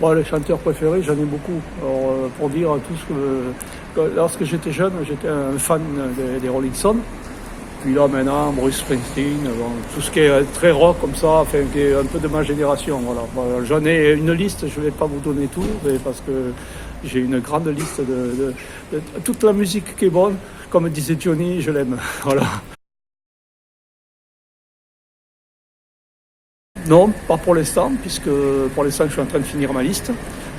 Bon, les chanteurs préférés, j'en ai beaucoup. Alors, pour dire tout ce que... Lorsque j'étais jeune, j'étais un fan des Rolling Stones. Puis là, maintenant, Bruce Springsteen, bon, tout ce qui est très rock comme ça, enfin, qui est un peu de ma génération. Voilà. Bon, j'en ai une liste, je ne vais pas vous donner tout, mais parce que j'ai une grande liste de toute la musique qui est bonne. Comme disait Johnny, je l'aime. Voilà. Non, pas pour l'instant, puisque pour l'instant, je suis en train de finir ma liste.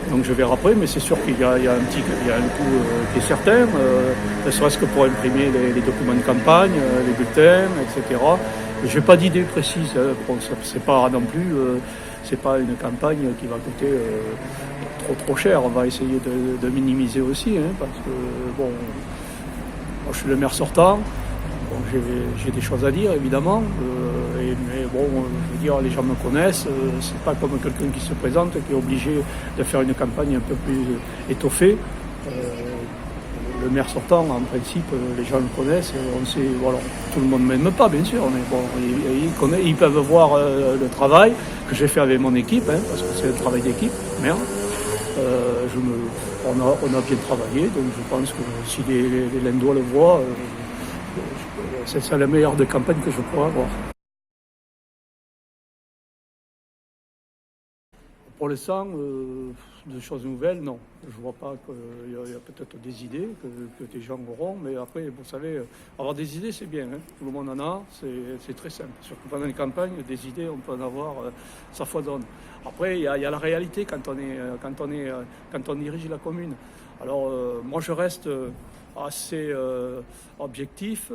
Donc je verrai après, mais c'est sûr qu'il y a un coût qui est certain, ne serait-ce que pour imprimer les documents de campagne, les bulletins, etc. Je n'ai pas d'idée précise. Bon, c'est pas non plus, c'est pas une campagne qui va coûter trop cher. On va essayer de minimiser aussi, hein, parce que bon, moi, je suis le maire sortant. Bon, j'ai des choses à dire, évidemment, mais bon, je veux dire, les gens me connaissent, c'est pas comme quelqu'un qui se présente, qui est obligé de faire une campagne un peu plus étoffée. Le maire sortant, en principe, les gens le connaissent, on sait, voilà, tout le monde ne m'aime pas, bien sûr, mais bon, ils peuvent voir le travail que j'ai fait avec mon équipe, hein, parce que c'est un travail d'équipe, merde. On a bien travaillé, donc je pense que si les Lindois le voient, c'est la meilleure des campagnes que je pourrais avoir. Pour l'instant, de choses nouvelles, non. Je ne vois pas qu'il y a peut-être des idées que des gens auront, mais après, vous savez, avoir des idées, c'est bien. Hein. Tout le monde en a, c'est très simple. Surtout pendant les campagnes, des idées, on peut en avoir, ça foisonne. Après, il y a la réalité quand on dirige la commune. Alors, moi, je reste assez objectif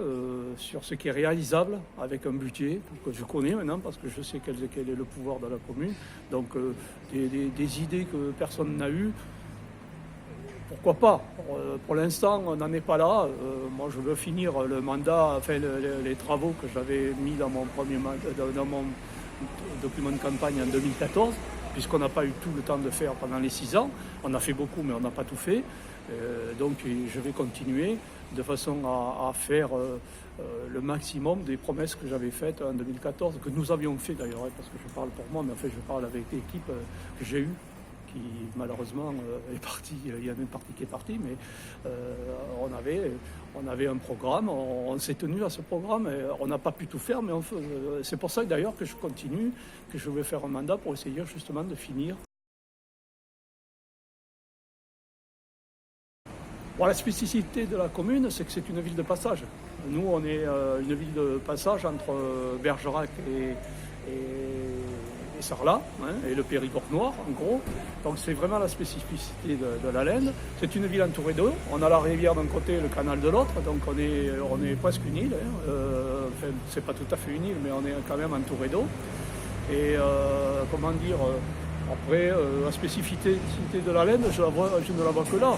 sur ce qui est réalisable avec un budget que je connais maintenant parce que je sais quel est le pouvoir de la commune. Donc des idées que personne n'a eues, pourquoi pas. Pour l'instant, on n'en est pas là. Moi, je veux finir le mandat, enfin les travaux que j'avais mis dans mon dans mon document de campagne en 2014, puisqu'on n'a pas eu tout le temps de faire pendant les 6 ans. On a fait beaucoup, mais on n'a pas tout fait. Donc je vais continuer de façon à faire le maximum des promesses que j'avais faites en 2014, que nous avions fait d'ailleurs, hein, parce que je parle pour moi, mais en fait je parle avec l'équipe que j'ai eue, qui malheureusement est partie, il y en a une partie qui est partie, mais on avait un programme, on s'est tenu à ce programme, et on n'a pas pu tout faire, mais c'est pour ça d'ailleurs que je continue, que je vais faire un mandat pour essayer justement de finir. Bon, la spécificité de la commune, c'est que c'est une ville de passage. Nous, on est une ville de passage entre Bergerac et Sarlat, hein, et le Périgord noir, en gros. Donc c'est vraiment la spécificité de la Lende. C'est une ville entourée d'eau. On a la rivière d'un côté et le canal de l'autre, donc on est presque une île. Hein. Enfin, c'est pas tout à fait une île, mais on est quand même entouré d'eau. Et comment dire, après, la spécificité de la Lende, je ne la vois que là.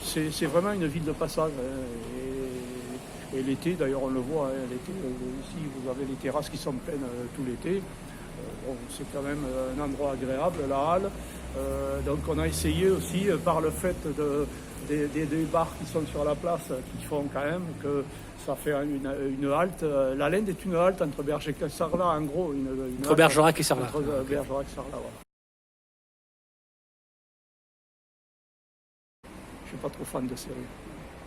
C'est vraiment une ville de passage. Hein, et l'été, d'ailleurs, on le voit, hein, l'été, ici, vous avez les terrasses qui sont pleines tout l'été. Bon, c'est quand même un endroit agréable, la halle. Donc on a essayé aussi, par le fait des bars qui sont sur la place, qui font quand même que ça fait une halte. La Lende est une halte entre Bergerac et Sarlat, en gros. Entre Bergerac et Sarlat. Entre Bergerac et Sarlat, voilà. Je ne suis pas trop fan de série.